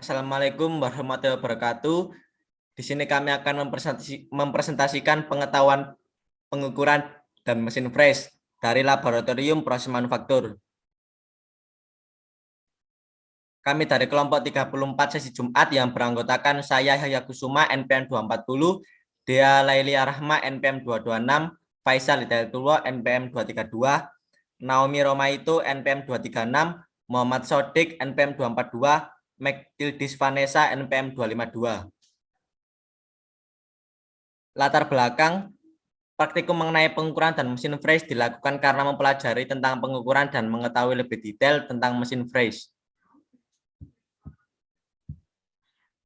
Assalamualaikum warahmatullahi wabarakatuh. Di sini kami akan mempresentasikan pengetahuan pengukuran dan mesin fresh dari Laboratorium Proses Manufaktur. Kami dari kelompok 34 sesi Jumat yang beranggotakan saya Yahya Kusuma NPM 240, Dea Lailia Rahma NPM 226, Faisal Hidayatullah NPM 232, Naomi Romaito NPM 236, Muhammad Sodik NPM 242, Megildis Vanessa NPM 252. Latar belakang praktikum mengenai pengukuran dan mesin fresh dilakukan karena mempelajari tentang pengukuran dan mengetahui lebih detail tentang mesin fresh.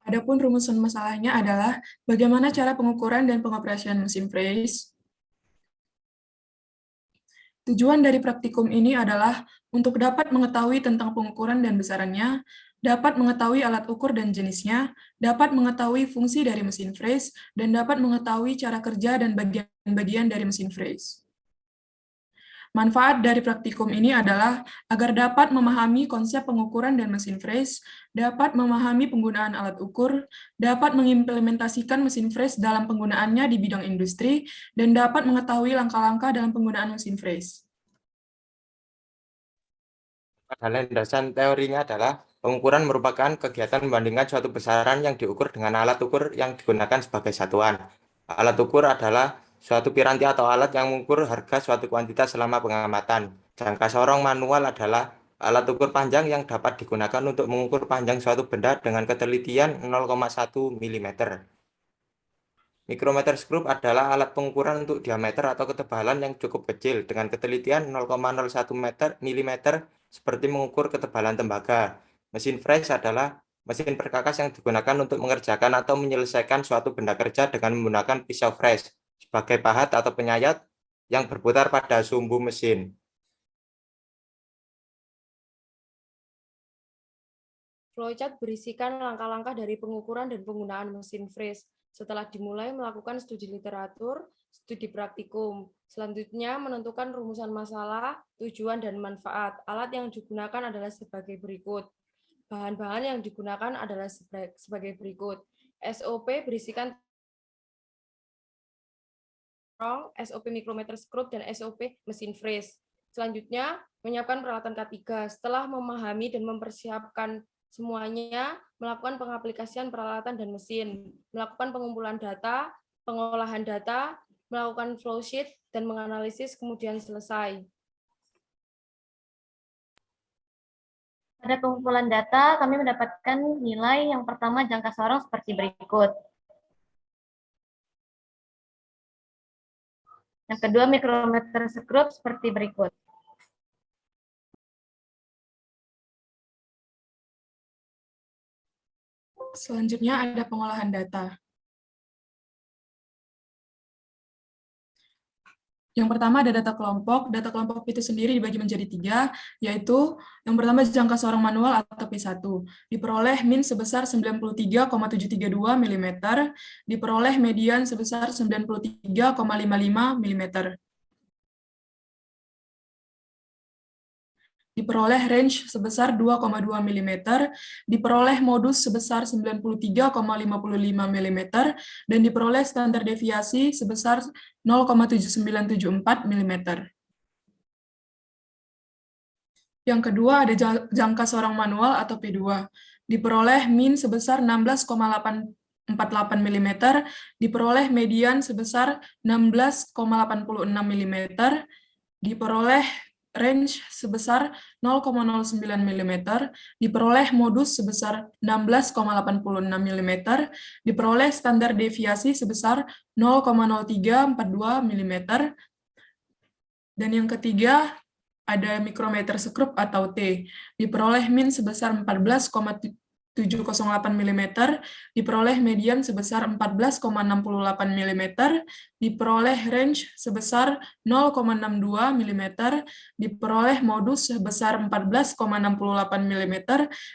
Adapun rumusan masalahnya adalah bagaimana cara pengukuran dan pengoperasian mesin fresh. Tujuan dari praktikum ini adalah untuk dapat mengetahui tentang pengukuran dan besarannya, dapat mengetahui alat ukur dan jenisnya, dapat mengetahui fungsi dari mesin fresh, dan dapat mengetahui cara kerja dan bagian-bagian dari mesin fresh. Manfaat dari praktikum ini adalah agar dapat memahami konsep pengukuran dan mesin fresh, dapat memahami penggunaan alat ukur, dapat mengimplementasikan mesin fresh dalam penggunaannya di bidang industri, dan dapat mengetahui langkah-langkah dalam penggunaan mesin fresh. Pada landasan teorinya adalah pengukuran merupakan kegiatan membandingkan suatu besaran yang diukur dengan alat ukur yang digunakan sebagai satuan. Alat ukur adalah suatu piranti atau alat yang mengukur harga suatu kuantitas selama pengamatan. Jangka sorong manual adalah alat ukur panjang yang dapat digunakan untuk mengukur panjang suatu benda dengan ketelitian 0,1 mm. Mikrometer skrup adalah alat pengukuran untuk diameter atau ketebalan yang cukup kecil dengan ketelitian 0,01 mm seperti mengukur ketebalan tembaga. Mesin fresh adalah mesin perkakas yang digunakan untuk mengerjakan atau menyelesaikan suatu benda kerja dengan menggunakan pisau fresh sebagai pahat atau penyayat yang berputar pada sumbu mesin. Flowchart berisikan langkah-langkah dari pengukuran dan penggunaan mesin fresh. Setelah dimulai melakukan studi literatur, studi praktikum. Selanjutnya menentukan rumusan masalah, tujuan, dan manfaat. Alat yang digunakan adalah sebagai berikut. Bahan-bahan yang digunakan adalah sebagai berikut. SOP berisikan SOP mikrometer skrup, dan SOP mesin fresh. Selanjutnya, menyiapkan peralatan K3. Setelah memahami dan mempersiapkan semuanya, melakukan pengaplikasian peralatan dan mesin, melakukan pengumpulan data, pengolahan data, melakukan flowsheet, dan menganalisis kemudian selesai. Pada pengumpulan data, kami mendapatkan nilai yang pertama jangka sorong seperti berikut. Yang kedua, mikrometer skrup seperti berikut. Selanjutnya ada pengolahan data. Yang pertama ada data kelompok. Data kelompok itu sendiri dibagi menjadi 3, yaitu yang pertama jangka sorong manual atau P1. Diperoleh min sebesar 93,732 mm, diperoleh median sebesar 93,55 mm. Diperoleh range sebesar 2,2 mm, diperoleh modus sebesar 93,55 mm, dan diperoleh standar deviasi sebesar 0,7974 mm. Yang kedua ada jangka sorong manual atau P2. Diperoleh min sebesar 16,848 mm, diperoleh median sebesar 16,86 mm, diperoleh range sebesar 0,09 mm, diperoleh modus sebesar 16,86 mm, diperoleh standar deviasi sebesar 0,0342 mm, dan yang ketiga ada mikrometer skrup atau T, diperoleh min sebesar 14,708 mm, diperoleh median sebesar 14,68 mm, diperoleh range sebesar 0,62 mm, diperoleh modus sebesar 14,68 mm,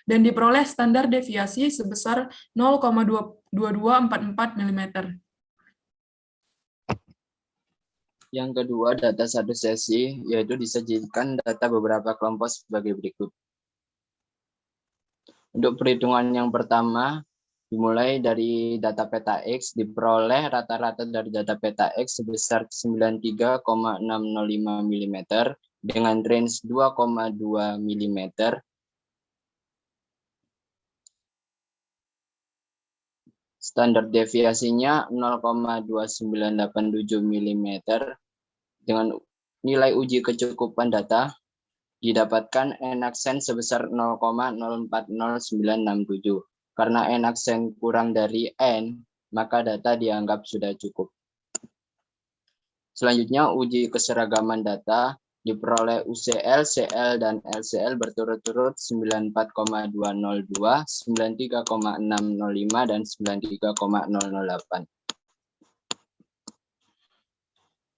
dan diperoleh standar deviasi sebesar 0,2244 mm. Yang kedua, data satu sesi, yaitu disajikan data beberapa kelompok sebagai berikut. Untuk perhitungan yang pertama, dimulai dari data peta X, diperoleh rata-rata dari data peta X sebesar 93,605 mm dengan range 2,2 mm. Standar deviasinya 0,2987 mm dengan nilai uji kecukupan data didapatkan n-aksen sebesar 0,040967. Karena n-aksen kurang dari n, maka data dianggap sudah cukup. Selanjutnya, uji keseragaman data diperoleh UCL, CL, dan LCL berturut-turut 94,202, 93,605, dan 93,008.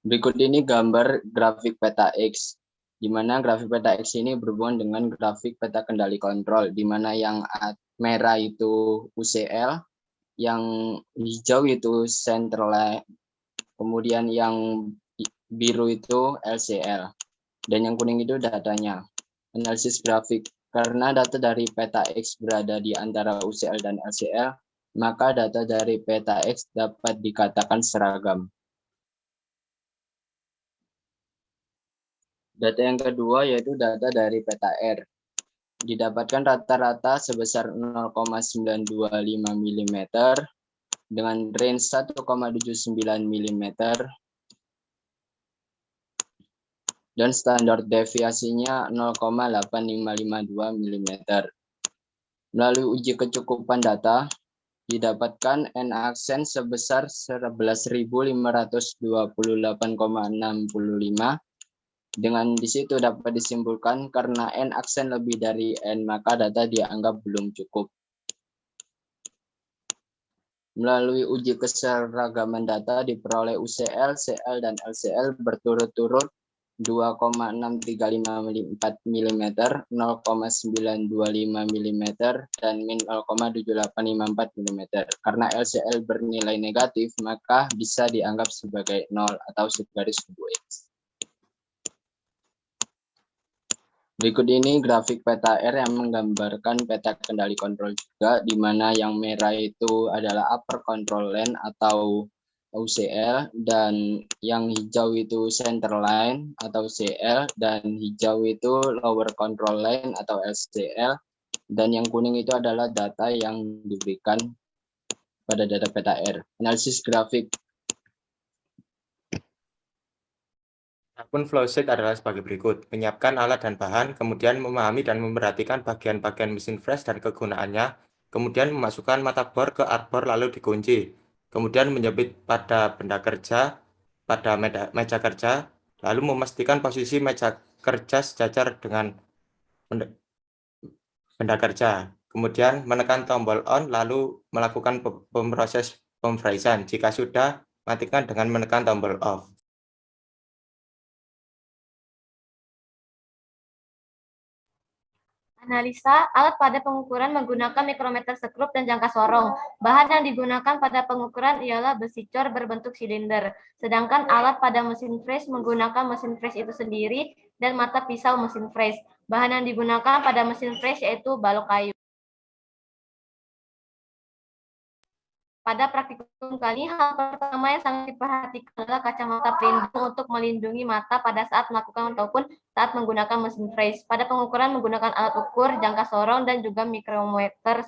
Berikut ini gambar grafik peta X, di mana grafik peta X ini berhubungan dengan grafik peta kendali kontrol, di mana yang merah itu UCL, yang hijau itu central, kemudian yang biru itu LCL, dan yang kuning itu datanya. Analisis grafik, karena data dari peta X berada di antara UCL dan LCL, maka data dari peta X dapat dikatakan seragam. Data yang kedua yaitu data dari peta R. Didapatkan rata-rata sebesar 0,925 mm dengan range 1,79 mm dan standar deviasinya 0,8552 mm. Melalui uji kecukupan data, didapatkan n-aksen sebesar 11.528,65. Dengan di situ dapat disimpulkan karena n-aksen lebih dari n, maka data dianggap belum cukup. Melalui uji keseragaman data diperoleh UCL, CL, dan LCL berturut-turut 2,6354 mm, 0,925 mm, dan min 0,7854 mm. Karena LCL bernilai negatif, maka bisa dianggap sebagai 0 atau segaris kubu X. Berikut ini grafik peta R yang menggambarkan peta kendali kontrol juga, di mana yang merah itu adalah upper control line atau UCL, dan yang hijau itu center line atau CL, dan hijau itu lower control line atau LCL, dan yang kuning itu adalah data yang diberikan pada data peta R. Analisis grafik. Adapun flowsheet adalah sebagai berikut. Menyiapkan alat dan bahan, kemudian memahami dan memperhatikan bagian-bagian mesin fresh dan kegunaannya, kemudian memasukkan mata bor ke arbor lalu dikunci, kemudian menjepit pada benda kerja, pada meja kerja, lalu memastikan posisi meja kerja sejajar dengan benda kerja, kemudian menekan tombol on lalu melakukan proses pemfreezan. Jika sudah, matikan dengan menekan tombol off. Analisa alat pada pengukuran menggunakan mikrometer sekrup dan jangka sorong. Bahan yang digunakan pada pengukuran ialah besi cor berbentuk silinder. Sedangkan alat pada mesin fresh menggunakan mesin fresh itu sendiri dan mata pisau mesin fresh. Bahan yang digunakan pada mesin fresh yaitu balok kayu. Pada praktikum kali, hal pertama yang sangat diperhatikan adalah kacamata pelindung untuk melindungi mata pada saat melakukan ataupun saat menggunakan mesin fresh. Pada pengukuran menggunakan alat ukur, jangka sorong, dan juga mikrometer.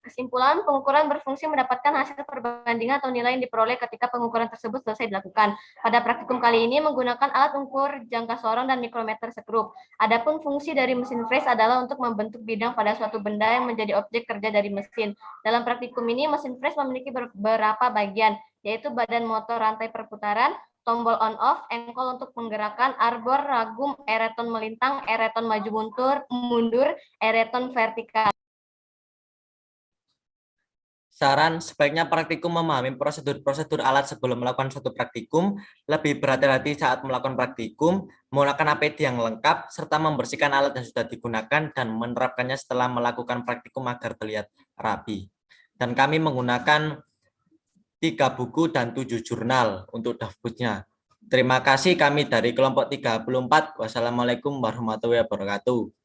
Kesimpulan, pengukuran berfungsi mendapatkan hasil perbandingan atau nilai yang diperoleh ketika pengukuran tersebut selesai dilakukan. Pada praktikum kali ini menggunakan alat ukur, jangka sorong, dan mikrometer sekrup. Adapun fungsi dari mesin fresh adalah untuk membentuk bidang pada suatu benda yang menjadi objek kerja dari mesin. Dalam praktikum ini, mesin fresh memiliki beberapa bagian, yaitu badan motor rantai perputaran, tombol on-off, engkol untuk menggerakkan, arbor, ragum, ereton melintang, ereton maju mundur, ereton vertikal. Saran, sebaiknya praktikum memahami prosedur-prosedur alat sebelum melakukan suatu praktikum, lebih berhati-hati saat melakukan praktikum, menggunakan APD yang lengkap, serta membersihkan alat yang sudah digunakan dan menerapkannya setelah melakukan praktikum agar terlihat rapi. Dan kami menggunakan 3 buku dan 7 jurnal untuk dashboardnya. Terima kasih kami dari kelompok 34. Wassalamualaikum warahmatullahi wabarakatuh.